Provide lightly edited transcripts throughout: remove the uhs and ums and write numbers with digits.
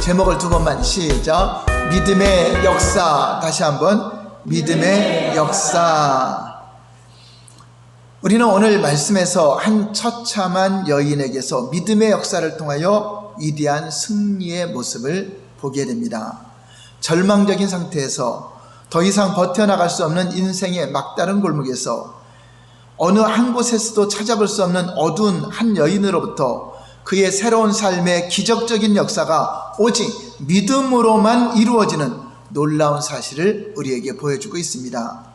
제목을 두 번만 시작. 믿음의 역사. 다시 한번 믿음의 역사. 우리는 오늘 말씀에서 한 처참한 여인에게서 믿음의 역사를 통하여 위대한 승리의 모습을 보게 됩니다. 절망적인 상태에서 더 이상 버텨나갈 수 없는 인생의 막다른 골목에서 어느 한 곳에서도 찾아볼 수 없는 어두운 한 여인으로부터 그의 새로운 삶의 기적적인 역사가 오직 믿음으로만 이루어지는 놀라운 사실을 우리에게 보여주고 있습니다.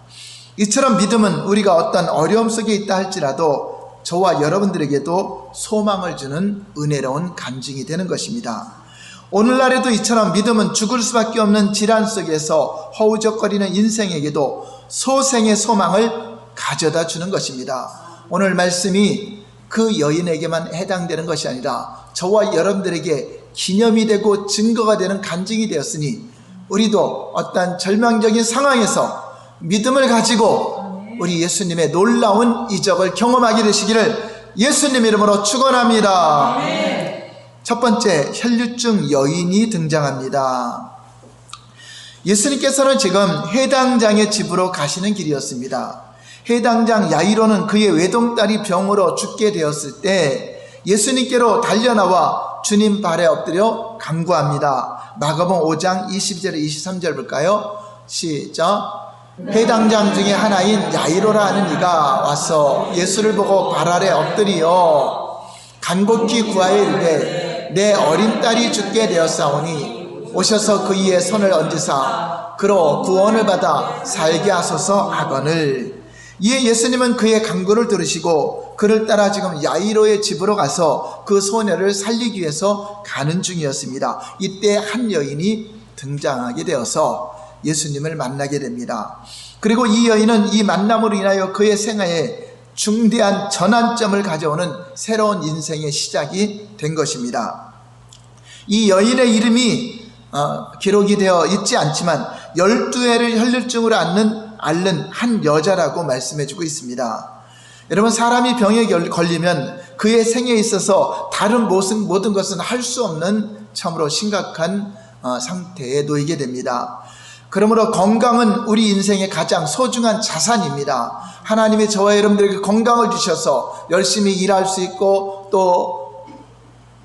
이처럼 믿음은 우리가 어떤 어려움 속에 있다 할지라도 저와 여러분들에게도 소망을 주는 은혜로운 간증이 되는 것입니다. 오늘날에도 이처럼 믿음은 죽을 수밖에 없는 질환 속에서 허우적거리는 인생에게도 소생의 소망을 가져다 주는 것입니다. 오늘 말씀이 그 여인에게만 해당되는 것이 아니라 저와 여러분들에게 기념이 되고 증거가 되는 간증이 되었으니 우리도 어떤 절망적인 상황에서 믿음을 가지고 우리 예수님의 놀라운 이적을 경험하게 되시기를 예수님 이름으로 축원합니다. 첫 번째, 혈류증 여인이 등장합니다. 예수님께서는 지금 해당장의 집으로 가시는 길이었습니다. 해당장 야이로는 그의 외동딸이 병으로 죽게 되었을 때 예수님께로 달려나와 주님 발에 엎드려 간구합니다. 마가복음 5장 22절 23절 볼까요? 시작. 해당장 중에 하나인 야이로라 하는 이가 와서 예수를 보고 발 아래 엎드리어 간곡히 구하여 이르되 내 어린 딸이 죽게 되었사오니 오셔서 그이의 손을 얹으사 그로 구원을 받아 살게 하소서 하거늘. 이에 예수님은 그의 간구를 들으시고 그를 따라 지금 야이로의 집으로 가서 그 소녀를 살리기 위해서 가는 중이었습니다. 이때 한 여인이 등장하게 되어서 예수님을 만나게 됩니다. 그리고 이 여인은 이 만남으로 인하여 그의 생애에 중대한 전환점을 가져오는 새로운 인생의 시작이 된 것입니다. 이 여인의 이름이 기록이 되어 있지 않지만 12회를 혈류증으로 앓는 한 여자라고 말씀해주고 있습니다. 여러분, 사람이 병에 걸리면 그의 생에 있어서 다른 모든 것은 할 수 없는 참으로 심각한 상태에 놓이게 됩니다. 그러므로 건강은 우리 인생의 가장 소중한 자산입니다. 하나님이 저와 여러분들에게 건강을 주셔서 열심히 일할 수 있고 또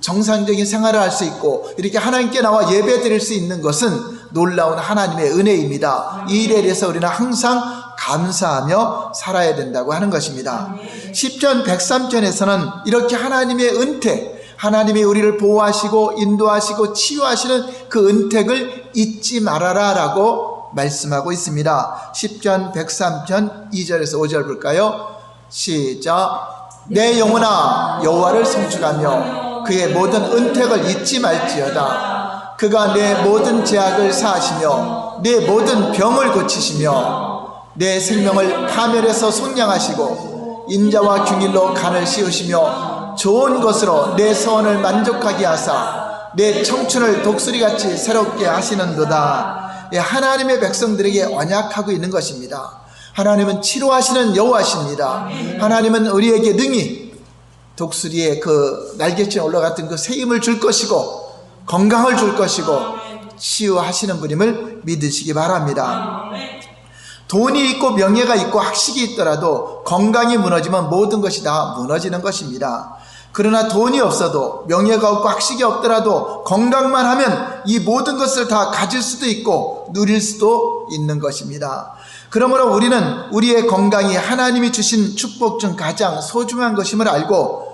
정상적인 생활을 할 수 있고 이렇게 하나님께 나와 예배 드릴 수 있는 것은 놀라운 하나님의 은혜입니다. 이 일에 대해서 우리는 항상 감사하며 살아야 된다고 하는 것입니다. 시편 103편에서는 이렇게 하나님의 은택, 하나님이 우리를 보호하시고 인도하시고 치유하시는 그 은택을 잊지 말아라 라고 말씀하고 있습니다. 시편 103편 2절에서 5절 볼까요? 시작. 내 영혼아 여호와를 송축하며 그의 모든 은택을 잊지 말지어다. 그가 내 모든 죄악을 사하시며 내 모든 병을 고치시며 내 생명을 파멸에서 속량하시고 인자와 균일로 간을 씌우시며 좋은 것으로 내 소원을 만족하게 하사 내 청춘을 독수리같이 새롭게 하시는도다. 하나님의 백성들에게 언약하고 있는 것입니다. 하나님은 치료하시는 여호와십니다. 하나님은 우리에게 능히 독수리의 그 날개치에 올라갔던 그 새 힘을 줄 것이고 건강을 줄 것이고 치유하시는 분임을 믿으시기 바랍니다. 돈이 있고 명예가 있고 학식이 있더라도 건강이 무너지면 모든 것이 다 무너지는 것입니다. 그러나 돈이 없어도 명예가 없고 학식이 없더라도 건강만 하면 이 모든 것을 다 가질 수도 있고 누릴 수도 있는 것입니다. 그러므로 우리는 우리의 건강이 하나님이 주신 축복 중 가장 소중한 것임을 알고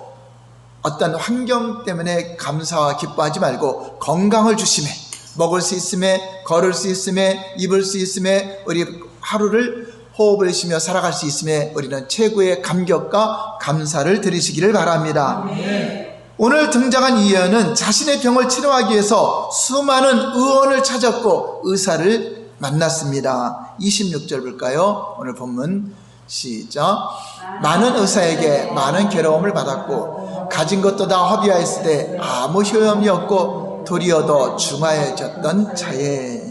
어떤 환경 때문에 감사와 기뻐하지 말고 건강을 주심에 먹을 수 있음에 걸을 수 있음에 입을 수 있음에 우리 하루를 호흡을 쉬며 살아갈 수 있음에 우리는 최고의 감격과 감사를 드리시기를 바랍니다. 오늘 등장한 이 여인은 자신의 병을 치료하기 위해서 수많은 의원을 찾았고 의사를 만났습니다. 26절 볼까요? 오늘 본문 시작. 많은 의사에게 많은 괴로움을 받았고 가진 것도 다 허비하였을 때 아무 효험이 없고 도리어 더 중하여졌던 자에.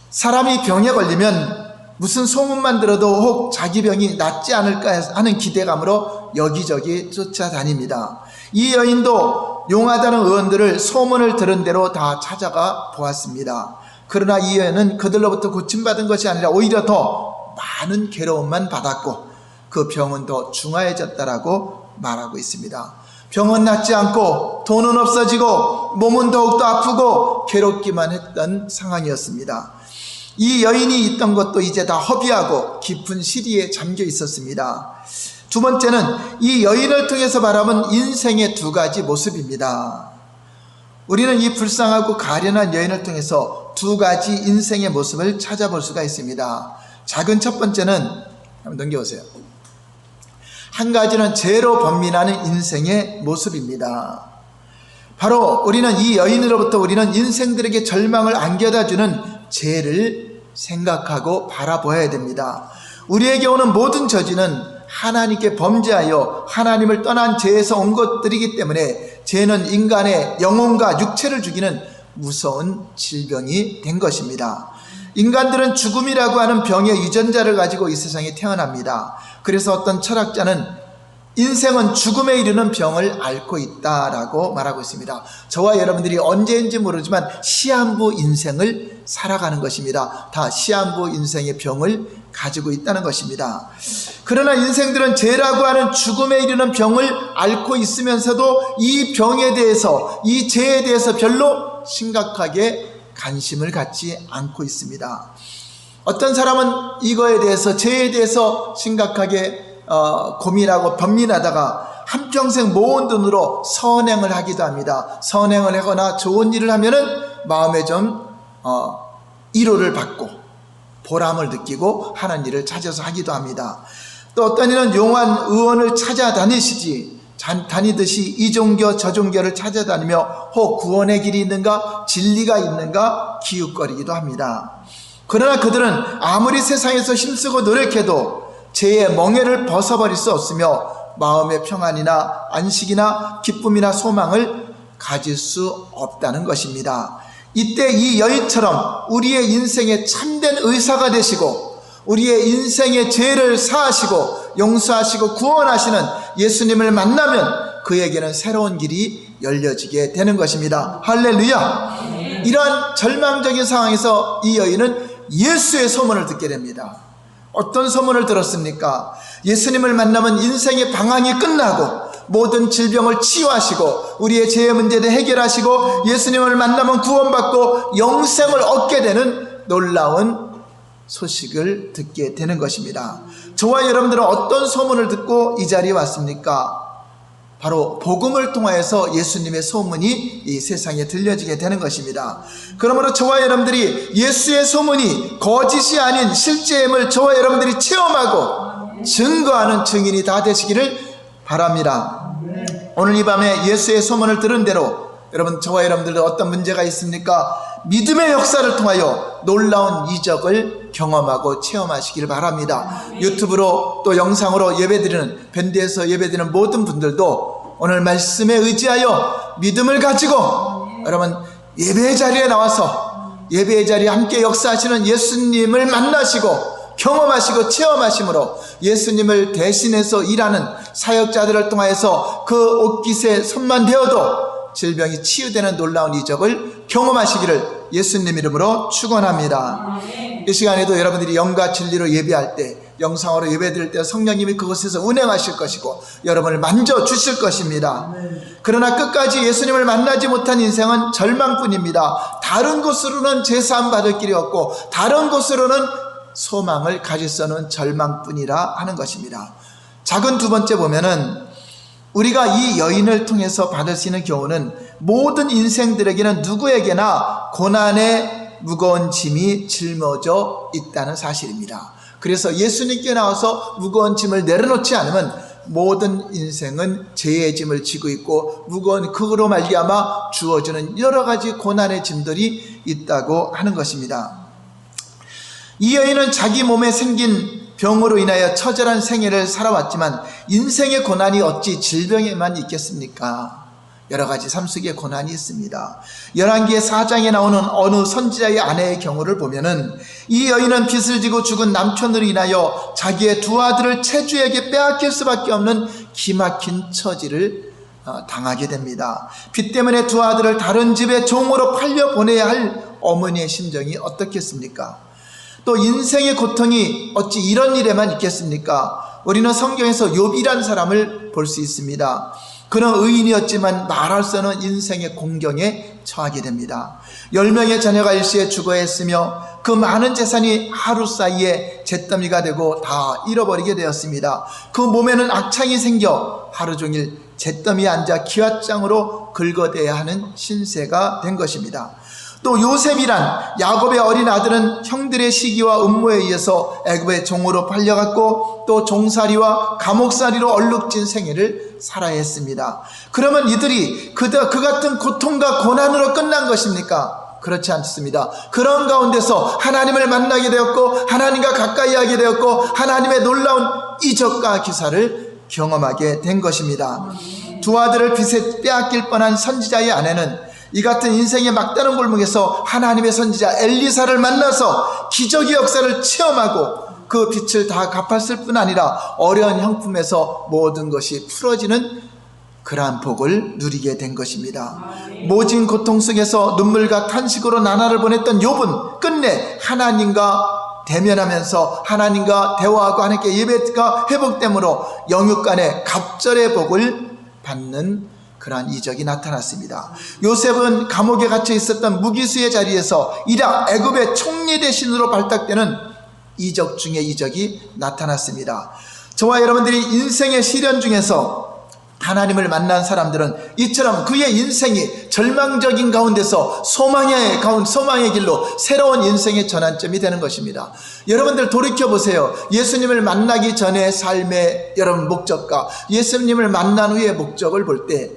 사람이 병에 걸리면 무슨 소문만 들어도 혹 자기 병이 낫지 않을까 하는 기대감으로 여기저기 쫓아다닙니다. 이 여인도 용하다는 의원들을 소문을 들은 대로 다 찾아가 보았습니다. 그러나 이 여인은 그들로부터 고침받은 것이 아니라 오히려 더 많은 괴로움만 받았고 그 병은 더 중하해졌다라고 말하고 있습니다. 병은 낫지 않고 돈은 없어지고 몸은 더욱더 아프고 괴롭기만 했던 상황이었습니다. 이 여인이 있던 것도 이제 다 허비하고 깊은 시리에 잠겨 있었습니다. 두 번째는 이 여인을 통해서 바라본 인생의 두 가지 모습입니다. 우리는 이 불쌍하고 가련한 여인을 통해서 두 가지 인생의 모습을 찾아볼 수가 있습니다. 작은 첫 번째는 한번 넘겨보세요. 한 가지는 죄로 번민하는 인생의 모습입니다. 바로 우리는 이 여인으로부터 우리는 인생들에게 절망을 안겨다주는 죄를 생각하고 바라보아야 됩니다. 우리에게 오는 모든 저주는 하나님께 범죄하여 하나님을 떠난 죄에서 온 것들이기 때문에 죄는 인간의 영혼과 육체를 죽이는 무서운 질병이 된 것입니다. 인간들은 죽음이라고 하는 병의 유전자를 가지고 이 세상에 태어납니다. 그래서 어떤 철학자는 인생은 죽음에 이르는 병을 앓고 있다라고 말하고 있습니다. 저와 여러분들이 언제인지 모르지만 시한부 인생을 살아가는 것입니다. 다 시한부 인생의 병을 가지고 있다는 것입니다. 그러나 인생들은 죄라고 하는 죽음에 이르는 병을 앓고 있으면서도 이 병에 대해서, 이 죄에 대해서 별로 심각하게 관심을 갖지 않고 있습니다. 어떤 사람은 이거에 대해서, 죄에 대해서 심각하게 고민하고 번민하다가 한평생 모은 돈으로 선행을 하기도 합니다. 선행을 하거나 좋은 일을 하면은 마음에 좀 위로를 받고 보람을 느끼고 하는 일을 찾아서 하기도 합니다. 또 어떤 이는 용한 의원을 다니듯이 이 종교 저 종교를 찾아다니며 혹 구원의 길이 있는가, 진리가 있는가 기웃거리기도 합니다. 그러나 그들은 아무리 세상에서 힘쓰고 노력해도 죄의 멍에를 벗어버릴 수 없으며 마음의 평안이나 안식이나 기쁨이나 소망을 가질 수 없다는 것입니다. 이때 이 여인처럼 우리의 인생에 참된 의사가 되시고 우리의 인생의 죄를 사하시고 용서하시고 구원하시는 예수님을 만나면 그에게는 새로운 길이 열려지게 되는 것입니다. 할렐루야! 이러한 절망적인 상황에서 이 여인은 예수의 소문을 듣게 됩니다. 어떤 소문을 들었습니까? 예수님을 만나면 인생의 방황이 끝나고 모든 질병을 치유하시고 우리의 죄의 문제를 해결하시고 예수님을 만나면 구원받고 영생을 얻게 되는 놀라운 소식을 듣게 되는 것입니다. 저와 여러분들은 어떤 소문을 듣고 이 자리에 왔습니까? 바로 복음을 통하여서 예수님의 소문이 이 세상에 들려지게 되는 것입니다. 그러므로 저와 여러분들이 예수의 소문이 거짓이 아닌 실제임을 저와 여러분들이 체험하고 증거하는 증인이 다 되시기를 바랍니다. 오늘 이 밤에 예수의 소문을 들은 대로 여러분, 저와 여러분들도 어떤 문제가 있습니까? 믿음의 역사를 통하여 놀라운 이적을 경험하고 체험하시길 바랍니다. 유튜브로 또 영상으로 예배드리는, 밴드에서 예배드리는 모든 분들도 오늘 말씀에 의지하여 믿음을 가지고 여러분 예배의 자리에 나와서 예배의 자리에 함께 역사하시는 예수님을 만나시고 경험하시고 체험하심으로 예수님을 대신해서 일하는 사역자들을 통하여서 그 옷깃에 손만 대어도 질병이 치유되는 놀라운 이적을 경험하시기를 예수님 이름으로 축원합니다. 이 시간에도 여러분들이 영과 진리로 예배할 때, 영상으로 예배드릴 때 성령님이 그곳에서 운행하실 것이고 여러분을 만져주실 것입니다. 그러나 끝까지 예수님을 만나지 못한 인생은 절망뿐입니다. 다른 곳으로는 제사함 받을 길이 없고 다른 곳으로는 소망을 가질 수 없는 절망뿐이라 하는 것입니다. 작은 두 번째 보면은 우리가 이 여인을 통해서 받을 수 있는 교훈은 모든 인생들에게는 누구에게나 고난의 무거운 짐이 짊어져 있다는 사실입니다. 그래서 예수님께 나와서 무거운 짐을 내려놓지 않으면 모든 인생은 죄의 짐을 지고 있고 무거운 그로 말미암아 주어지는 여러 가지 고난의 짐들이 있다고 하는 것입니다. 이 여인은 자기 몸에 생긴 병으로 인하여 처절한 생애를 살아왔지만 인생의 고난이 어찌 질병에만 있겠습니까? 여러 가지 삶 속에 고난이 있습니다. 열왕기의 4장에 나오는 어느 선지자의 아내의 경우를 보면은 이 여인은 빚을 지고 죽은 남편으로 인하여 자기의 두 아들을 채주에게 빼앗길 수밖에 없는 기막힌 처지를 당하게 됩니다. 빚 때문에 두 아들을 다른 집에 종으로 팔려 보내야 할 어머니의 심정이 어떻겠습니까? 또 인생의 고통이 어찌 이런 일에만 있겠습니까? 우리는 성경에서 욥이란 사람을 볼 수 있습니다. 그는 의인이었지만 말할 수 없는 인생의 공경에 처하게 됩니다. 10명의 자녀가 일시에 죽어야 했으며 그 많은 재산이 하루 사이에 잿더미가 되고 다 잃어버리게 되었습니다. 그 몸에는 악창이 생겨 하루 종일 잿더미에 앉아 기왓장으로 긁어대야 하는 신세가 된 것입니다. 또 요셉이란 야곱의 어린 아들은 형들의 시기와 음모에 의해서 애굽의 종으로 팔려갔고 또 종살이와 감옥살이로 얼룩진 생애를 살아야 했습니다. 그러면 이들이 그 같은 고통과 고난으로 끝난 것입니까? 그렇지 않습니다. 그런 가운데서 하나님을 만나게 되었고 하나님과 가까이 하게 되었고 하나님의 놀라운 이적과 기사를 경험하게 된 것입니다. 두 아들을 빚에 빼앗길 뻔한 선지자의 아내는 이 같은 인생의 막다른 골목에서 하나님의 선지자 엘리사를 만나서 기적의 역사를 체험하고 그 빚을 다 갚았을 뿐 아니라 어려운 형품에서 모든 것이 풀어지는 그러한 복을 누리게 된 것입니다. 모진 고통 속에서 눈물과 탄식으로 나날을 보냈던 욥은 끝내 하나님과 대면하면서 하나님과 대화하고 하나님께 예배가 회복됨으로 영육간의 갑절의 복을 받는 그러한 이적이 나타났습니다. 요셉은 감옥에 갇혀 있었던 무기수의 자리에서 이라 애굽의 총리 대신으로 발탁되는 이적 중에 이적이 나타났습니다. 저와 여러분들이 인생의 시련 중에서 하나님을 만난 사람들은 이처럼 그의 인생이 절망적인 가운데서 소망의 길로 새로운 인생의 전환점이 되는 것입니다. 여러분들 돌이켜보세요. 예수님을 만나기 전의 삶의 여러분 목적과 예수님을 만난 후의 목적을 볼 때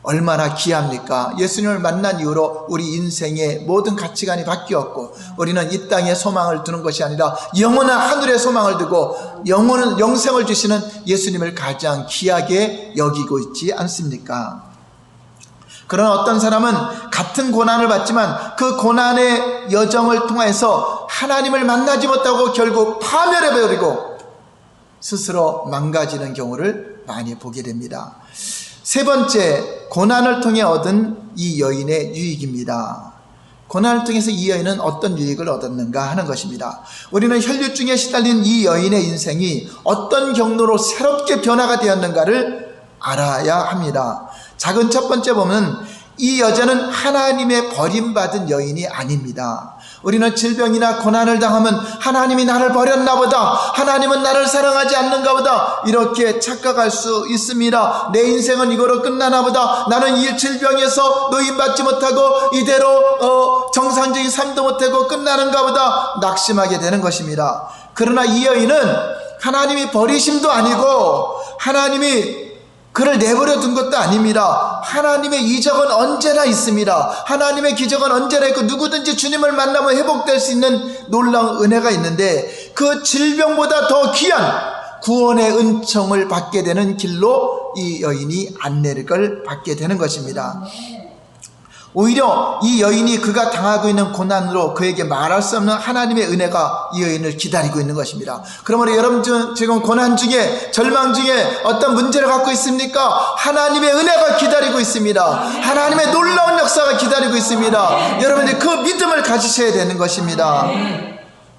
얼마나 귀합니까? 예수님을 만난 이후로 우리 인생의 모든 가치관이 바뀌었고 우리는 이 땅에 소망을 두는 것이 아니라 영원한 하늘의 소망을 두고 영생을 주시는 예수님을 가장 귀하게 여기고 있지 않습니까? 그러나 어떤 사람은 같은 고난을 받지만 그 고난의 여정을 통해서 하나님을 만나지 못하고 결국 파멸해버리고 스스로 망가지는 경우를 많이 보게 됩니다. 세 번째, 고난을 통해 얻은 이 여인의 유익입니다. 고난을 통해서 이 여인은 어떤 유익을 얻었는가 하는 것입니다. 우리는 혈류증에 시달린 이 여인의 인생이 어떤 경로로 새롭게 변화가 되었는가를 알아야 합니다. 작은 첫 번째 보면 이 여자는 하나님의 버림받은 여인이 아닙니다. 우리는 질병이나 고난을 당하면 하나님이 나를 버렸나 보다, 하나님은 나를 사랑하지 않는가 보다 이렇게 착각할 수 있습니다. 내 인생은 이거로 끝나나 보다, 나는 이 질병에서 노인받지 못하고 이대로 정상적인 삶도 못하고 끝나는가 보다 낙심하게 되는 것입니다. 그러나 이 여인은 하나님이 버리심도 아니고 하나님이 그를 내버려 둔 것도 아닙니다. 하나님의 이적은 언제나 있습니다. 하나님의 기적은 언제나 있고 누구든지 주님을 만나면 회복될 수 있는 놀라운 은혜가 있는데 그 질병보다 더 귀한 구원의 은총을 받게 되는 길로 이 여인이 안내를 받게 되는 것입니다. 오히려 이 여인이 그가 당하고 있는 고난으로 그에게 말할 수 없는 하나님의 은혜가 이 여인을 기다리고 있는 것입니다. 그러므로 여러분 지금 고난 중에 절망 중에 어떤 문제를 갖고 있습니까? 하나님의 은혜가 기다리고 있습니다. 하나님의 놀라운 역사가 기다리고 있습니다. 여러분들 그 믿음을 가지셔야 되는 것입니다.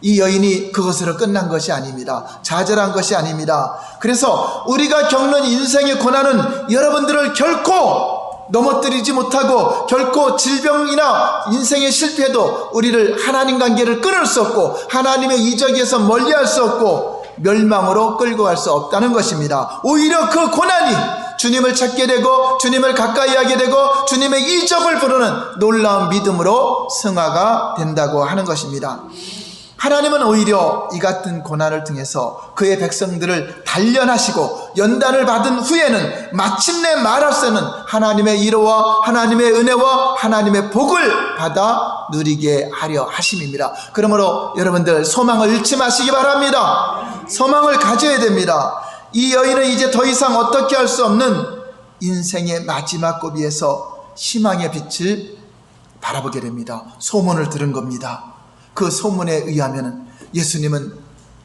이 여인이 그것으로 끝난 것이 아닙니다. 좌절한 것이 아닙니다. 그래서 우리가 겪는 인생의 고난은 여러분들을 결코 넘어뜨리지 못하고 결코 질병이나 인생의 실패도 우리를 하나님 관계를 끊을 수 없고 하나님의 이적에서 멀리할 수 없고 멸망으로 끌고 갈 수 없다는 것입니다. 오히려 그 고난이 주님을 찾게 되고 주님을 가까이 하게 되고 주님의 이적을 부르는 놀라운 믿음으로 승화가 된다고 하는 것입니다. 하나님은 오히려 이 같은 고난을 통해서 그의 백성들을 단련하시고 연단을 받은 후에는 마침내 말할 수 있는 하나님의 위로와 하나님의 은혜와 하나님의 복을 받아 누리게 하려 하심입니다. 그러므로 여러분들 소망을 잃지 마시기 바랍니다. 소망을 가져야 됩니다. 이 여인은 이제 더 이상 어떻게 할 수 없는 인생의 마지막 고비에서 희망의 빛을 바라보게 됩니다. 소문을 들은 겁니다. 그 소문에 의하면 예수님은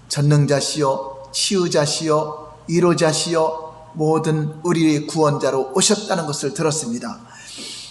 전능자시요 치유자시요 위로자시요 모든 우리의 구원자로 오셨다는 것을 들었습니다.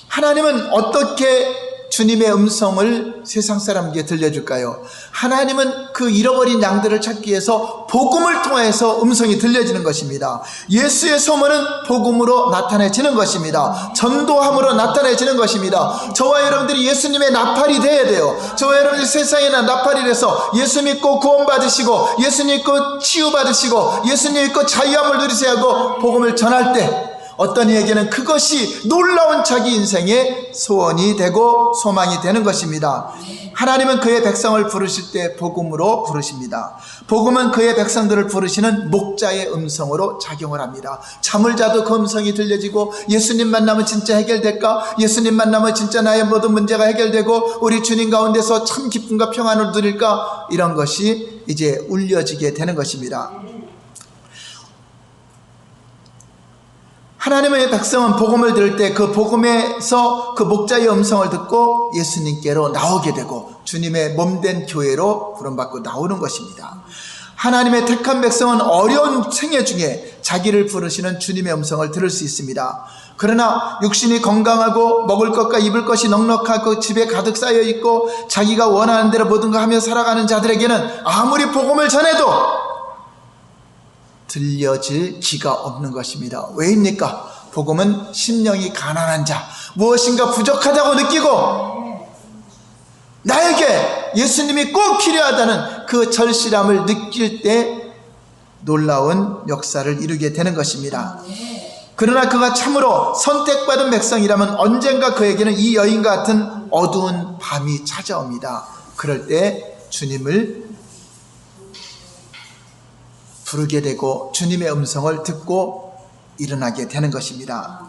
하나님은 어떻게 주님의 음성을 세상 사람에게 들려줄까요? 하나님은 그 잃어버린 양들을 찾기 위해서 복음을 통해서 음성이 들려지는 것입니다. 예수의 소문은 복음으로 나타내지는 것입니다. 전도함으로 나타내지는 것입니다. 저와 여러분들이 예수님의 나팔이 되어야 돼요. 저와 여러분들이 세상에 나팔이 돼서 예수 믿고 구원받으시고 예수 믿고 치유받으시고 예수 믿고 자유함을 누리셔야 하고 복음을 전할 때 어떤 이에게는 그것이 놀라운 자기 인생의 소원이 되고 소망이 되는 것입니다. 하나님은 그의 백성을 부르실 때 복음으로 부르십니다. 복음은 그의 백성들을 부르시는 목자의 음성으로 작용을 합니다. 잠을 자도 그 음성이 들려지고 예수님 만나면 진짜 해결될까? 예수님 만나면 진짜 나의 모든 문제가 해결되고 우리 주님 가운데서 참 기쁨과 평안을 누릴까? 이런 것이 이제 울려지게 되는 것입니다. 하나님의 백성은 복음을 들을 때 그 복음에서 그 목자의 음성을 듣고 예수님께로 나오게 되고 주님의 몸된 교회로 부름받고 나오는 것입니다. 하나님의 택한 백성은 어려운 생애 중에 자기를 부르시는 주님의 음성을 들을 수 있습니다. 그러나 육신이 건강하고 먹을 것과 입을 것이 넉넉하고 집에 가득 쌓여 있고 자기가 원하는 대로 모든 거 하며 살아가는 자들에게는 아무리 복음을 전해도 들려질 기가 없는 것입니다. 왜입니까? 복음은 심령이 가난한 자, 무엇인가 부족하다고 느끼고 나에게 예수님이 꼭 필요하다는 그 절실함을 느낄 때 놀라운 역사를 이루게 되는 것입니다. 그러나 그가 참으로 선택받은 백성이라면 언젠가 그에게는 이 여인과 같은 어두운 밤이 찾아옵니다. 그럴 때 주님을 부르게 되고 주님의 음성을 듣고 일어나게 되는 것입니다.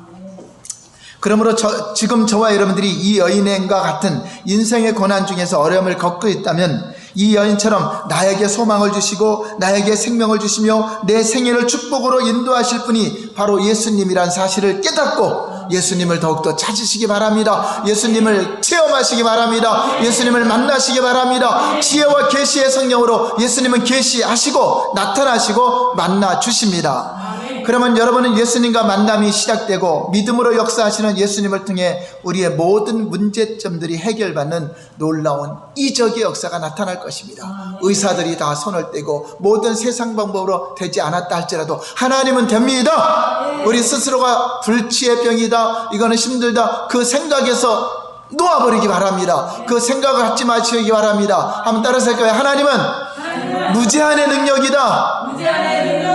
그러므로 지금 저와 여러분들이 이 여인과 같은 인생의 고난 중에서 어려움을 겪고 있다면 이 여인처럼 나에게 소망을 주시고 나에게 생명을 주시며 내 생애를 축복으로 인도하실 분이 바로 예수님이란 사실을 깨닫고 예수님을 더욱더 찾으시기 바랍니다. 예수님을 체험하시기 바랍니다. 예수님을 만나시기 바랍니다. 지혜와 계시의 성령으로 예수님은 계시하시고 나타나시고 만나 주십니다. 그러면 여러분은 예수님과 만남이 시작되고 믿음으로 역사하시는 예수님을 통해 우리의 모든 문제점들이 해결받는 놀라운 이적의 역사가 나타날 것입니다. 의사들이 다 손을 떼고 모든 세상 방법으로 되지 않았다 할지라도 하나님은 됩니다. 우리 스스로가 불치의 병이다, 이거는 힘들다, 그 생각에서 놓아버리기 바랍니다. 그 생각을 갖지 마시기 바랍니다. 한번 따라서 할까요? 하나님은 무제한의 능력이다.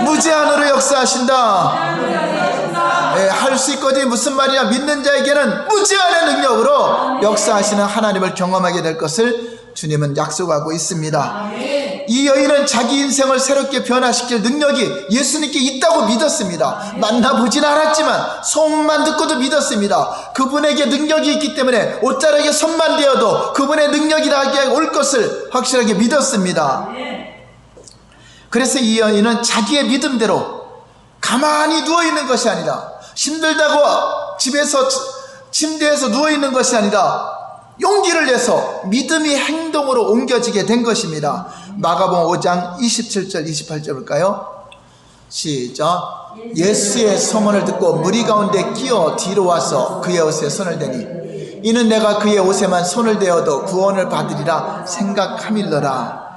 무제한으로 역사하신다. 네, 할 수 있거든요. 무슨 말이냐? 믿는 자에게는 무제한의 능력으로 역사하시는 하나님을 경험하게 될 것을 주님은 약속하고 있습니다. 이 여인은 자기 인생을 새롭게 변화시킬 능력이 예수님께 있다고 믿었습니다. 만나보진 않았지만 소문만 듣고도 믿었습니다. 그분에게 능력이 있기 때문에 옷자락에 손만 대어도 그분의 능력이 나게 올 것을 확실하게 믿었습니다. 그래서 이 여인은 자기의 믿음대로 가만히 누워있는 것이 아니라, 힘들다고 집에서 침대에서 누워있는 것이 아니라 용기를 내서 믿음이 행동으로 옮겨지게 된 것입니다. 마가복음 5장 27절 28절 볼까요? 시작. 예수의 소문을 듣고 무리 가운데 끼어 뒤로 와서 그의 옷에 손을 대니 이는 내가 그의 옷에만 손을 대어도 구원을 받으리라 생각함일러라.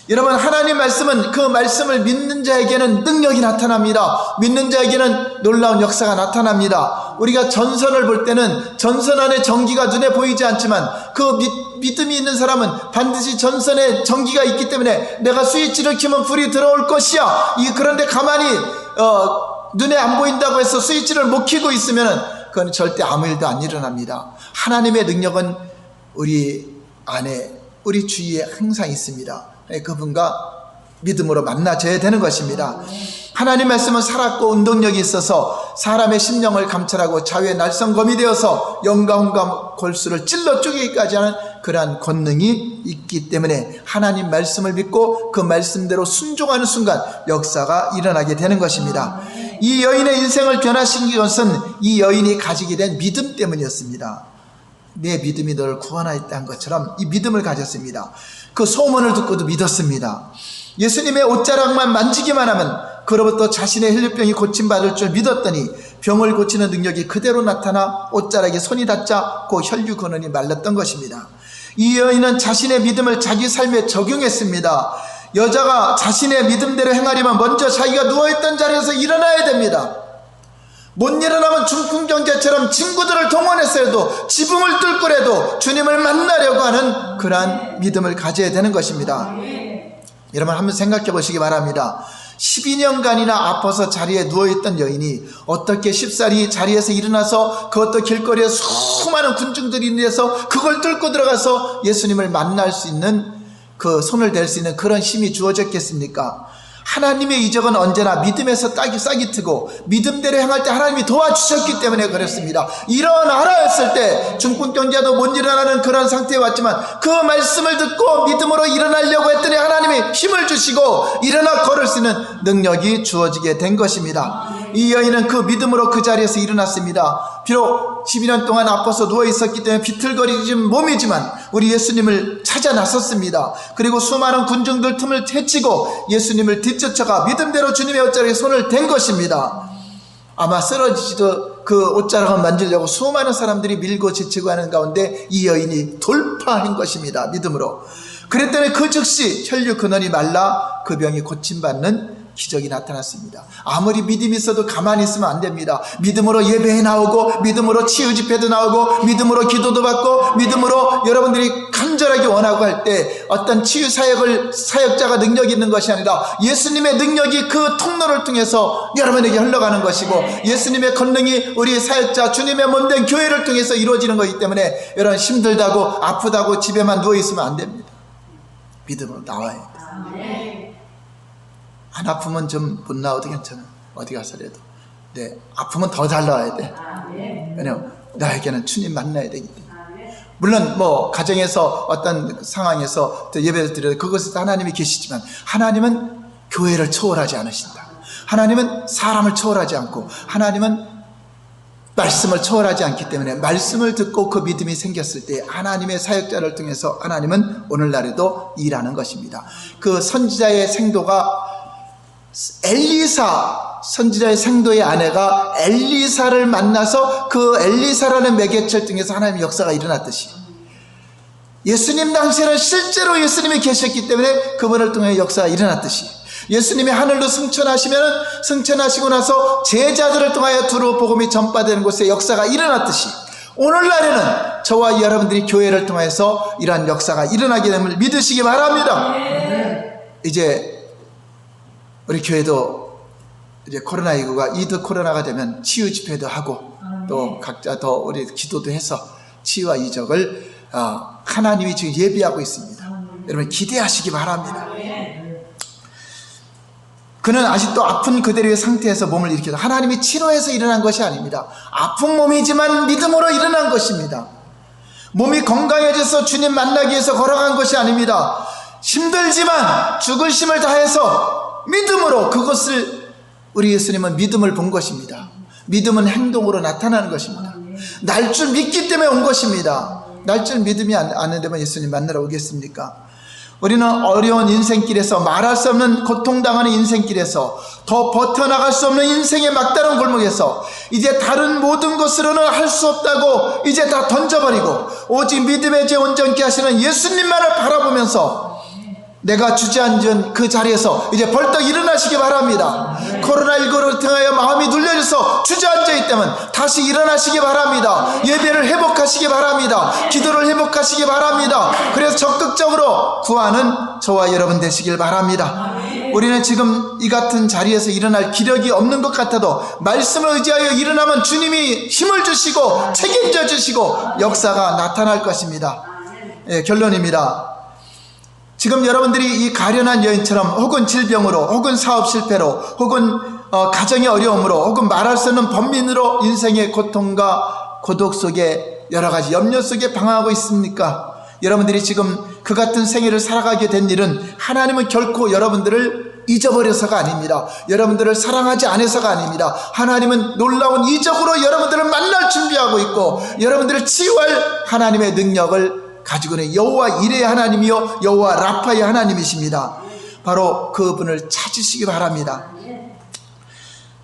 여러분, 하나님 말씀은 그 말씀을 믿는 자에게는 능력이 나타납니다. 믿는 자에게는 놀라운 역사가 나타납니다. 우리가 전선을 볼 때는 전선 안에 전기가 눈에 보이지 않지만 그 믿음이 있는 사람은 반드시 전선에 전기가 있기 때문에 내가 스위치를 켜면 불이 들어올 것이야. 그런데 가만히 눈에 안 보인다고 해서 스위치를 못 켜고 있으면 그건 절대 아무 일도 안 일어납니다. 하나님의 능력은 우리 안에, 우리 주위에 항상 있습니다. 그분과 믿음으로 만나져야 되는 것입니다. 하나님 말씀은 살았고 운동력이 있어서 사람의 심령을 감찰하고 자유의 날성검이 되어서 영과 혼과 골수를 찔러 쪼개기까지 하는 그러한 권능이 있기 때문에 하나님 말씀을 믿고 그 말씀대로 순종하는 순간 역사가 일어나게 되는 것입니다. 이 여인의 인생을 변화시킨 것은 이 여인이 가지게 된 믿음 때문이었습니다. 내 믿음이 너를 구원하였다는 것처럼 이 믿음을 가졌습니다. 그 소문을 듣고도 믿었습니다. 예수님의 옷자락만 만지기만 하면 그로부터 자신의 혈류병이 고침받을 줄 믿었더니 병을 고치는 능력이 그대로 나타나 옷자락에 손이 닿자 그 혈류 근원이 말랐던 것입니다. 이 여인은 자신의 믿음을 자기 삶에 적용했습니다. 여자가 자신의 믿음대로 행하려면 먼저 자기가 누워있던 자리에서 일어나야 됩니다. 못 일어나면 중풍경제처럼 친구들을 동원했어도 지붕을 뚫고라도 주님을 만나려고 하는 그러한 믿음을 가져야 되는 것입니다. 여러분 한번 생각해 보시기 바랍니다. 12년간이나 아파서 자리에 누워있던 여인이 어떻게 쉽사리 자리에서 일어나서 그것도 길거리에 수많은 군중들이 있는데서 그걸 뚫고 들어가서 예수님을 만날 수 있는 그 손을 댈 수 있는 그런 힘이 주어졌겠습니까? 하나님의 이적은 언제나 믿음에서 싹이 트고 믿음대로 행할 때 하나님이 도와주셨기 때문에 그렇습니다. 일어나라 했을 때 중풍병자도 못 일어나는 그런 상태에 왔지만 그 말씀을 듣고 믿음으로 일어나려고 했더니 하나님이 힘을 주시고 일어나 걸을 수 있는 능력이 주어지게 된 것입니다. 이 여인은 그 믿음으로 그 자리에서 일어났습니다. 비록 12년 동안 아파서 누워있었기 때문에 비틀거리는 몸이지만 우리 예수님을 찾아 나섰습니다. 그리고 수많은 군중들 틈을 헤치고 예수님을 뒤쫓아가 믿음대로 주님의 옷자락에 손을 댄 것입니다. 아마 쓰러지지도 그 옷자락을 만지려고 수많은 사람들이 밀고 지치고 하는 가운데 이 여인이 돌파한 것입니다. 믿음으로. 그랬더니 그 즉시 혈류 근원이 말라 그 병이 고침받는 기적이 나타났습니다. 아무리 믿음이 있어도 가만히 있으면 안 됩니다. 믿음으로 예배에 나오고 믿음으로 치유 집회도 나오고 믿음으로 기도도 받고 믿음으로 여러분들이 간절하게 원하고 할 때 어떤 치유 사역자가 능력이 있는 것이 아니라 예수님의 능력이 그 통로를 통해서 여러분에게 흘러가는 것이고 예수님의 권능이 우리 사역자 주님의 몸된 교회를 통해서 이루어지는 것이기 때문에 여러분 힘들다고 아프다고 집에만 누워있으면 안 됩니다. 믿음으로 나와야 돼요. 안 아프면 좀 못 나와도 괜찮아. 어디 가서라도. 네, 아프면 더 잘 나와야 돼. 왜냐면 나에게는 주님 만나야 되기 때문에. 물론 뭐 가정에서 어떤 상황에서 예배를 드려도 그것에서 하나님이 계시지만 하나님은 교회를 초월하지 않으신다. 하나님은 사람을 초월하지 않고 하나님은 말씀을 초월하지 않기 때문에 말씀을 듣고 그 믿음이 생겼을 때 하나님의 사역자를 통해서 하나님은 오늘날에도 일하는 것입니다. 그 선지자의 생도가 엘리사 선지자의 생도의 아내가 엘리사를 만나서 그 엘리사라는 매개체를 통해서 하나님의 역사가 일어났듯이 예수님 당시에는 실제로 예수님이 계셨기 때문에 그분을 통해 역사가 일어났듯이 예수님이 하늘로 승천하시고 나서 제자들을 통하여 두루 복음이 전파되는 곳에 역사가 일어났듯이 오늘날에는 저와 여러분들이 교회를 통해서 이러한 역사가 일어나게 됨을 믿으시기 바랍니다. 이제 우리 교회도 이제 코로나19가 이드 코로나가 되면 치유 집회도 하고 또 각자 더 우리 기도도 해서 치유와 이적을 하나님이 지금 예비하고 있습니다. 여러분 기대하시기 바랍니다. 그는 아직도 아픈 그대로의 상태에서 몸을 일으켜서 하나님이 치료해서 일어난 것이 아닙니다. 아픈 몸이지만 믿음으로 일어난 것입니다. 몸이 건강해져서 주님 만나기 위해서 걸어간 것이 아닙니다. 힘들지만 죽을 힘을 다해서 믿음으로 그것을 우리 예수님은 믿음을 본 것입니다. 믿음은 행동으로 나타나는 것입니다. 날 줄 믿기 때문에 온 것입니다. 날 줄 믿음이 안 되면 예수님 만나러 오겠습니까? 우리는 어려운 인생길에서 말할 수 없는 고통당하는 인생길에서 더 버텨나갈 수 없는 인생의 막다른 골목에서 이제 다른 모든 것으로는 할 수 없다고 이제 다 던져버리고 오직 믿음의 죄 온전케 하시는 예수님만을 바라보면서 내가 주저앉은 그 자리에서 이제 벌떡 일어나시기 바랍니다. 코로나19를 통하여 마음이 눌려져서 주저앉아 있다면 다시 일어나시기 바랍니다. 예배를 회복하시기 바랍니다. 기도를 회복하시기 바랍니다. 그래서 적극적으로 구하는 저와 여러분 되시길 바랍니다. 우리는 지금 이 같은 자리에서 일어날 기력이 없는 것 같아도 말씀을 의지하여 일어나면 주님이 힘을 주시고 책임져 주시고 역사가 나타날 것입니다. 결론입니다. 지금 여러분들이 이 가련한 여인처럼 혹은 질병으로 혹은 사업 실패로 혹은 가정의 어려움으로 혹은 말할 수 없는 번민으로 인생의 고통과 고독 속에 여러 가지 염려 속에 방황하고 있습니까? 여러분들이 지금 그 같은 생애를 살아가게 된 일은 하나님은 결코 여러분들을 잊어버려서가 아닙니다. 여러분들을 사랑하지 않아서가 아닙니다. 하나님은 놀라운 이적으로 여러분들을 만날 준비하고 있고 여러분들을 치유할 하나님의 능력을 가지고 있는 여호와 이레의 하나님이요 여호와 라파의 하나님이십니다. 바로 그분을 찾으시기 바랍니다.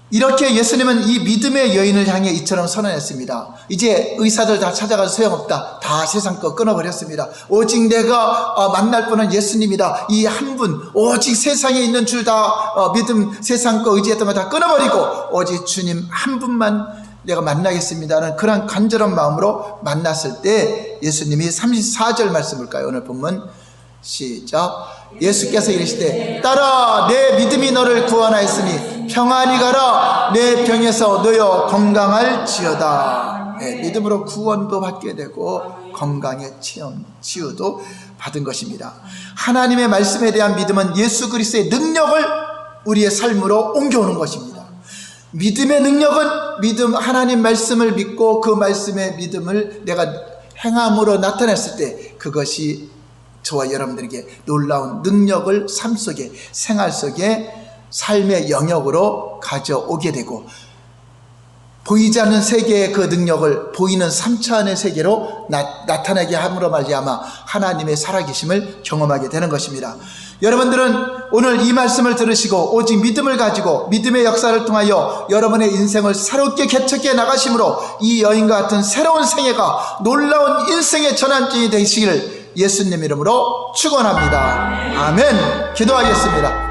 이렇게 예수님은 이 믿음의 여인을 향해 이처럼 선언했습니다. 이제 의사들 다 찾아가서 소용없다. 다 세상 거 끊어버렸습니다. 오직 내가 만날 분은 예수님이다. 이 한 분, 오직 세상에 있는 줄 다 믿음, 세상 거 의지했던 거 다 끊어버리고 오직 주님 한 분만 내가 만나겠습니다는 그런 간절한 마음으로 만났을 때 예수님이 34절 말씀 볼까요? 오늘 본문 시작. 예수께서 이르시되 따라 내 믿음이 너를 구원하였으니 평안히 가라. 내 병에서 놓여 건강할지어다. 네, 믿음으로 구원도 받게 되고 건강의 치유도 받은 것입니다. 하나님의 말씀에 대한 믿음은 예수 그리스도의 능력을 우리의 삶으로 옮겨오는 것입니다. 믿음의 능력은 하나님 말씀을 믿고 그 말씀의 믿음을 내가 행함으로 나타냈을 때 그것이 저와 여러분들에게 놀라운 능력을 삶 속에, 생활 속에 삶의 영역으로 가져오게 되고 보이지 않는 세계의 그 능력을 보이는 3차원의 세계로 나타나게 함으로 말미암아 하나님의 살아계심을 경험하게 되는 것입니다. 여러분들은 오늘 이 말씀을 들으시고 오직 믿음을 가지고 믿음의 역사를 통하여 여러분의 인생을 새롭게 개척해 나가심으로 이 여인과 같은 새로운 생애가 놀라운 인생의 전환점이 되시기를 예수님 이름으로 축원합니다. 아멘. 기도하겠습니다.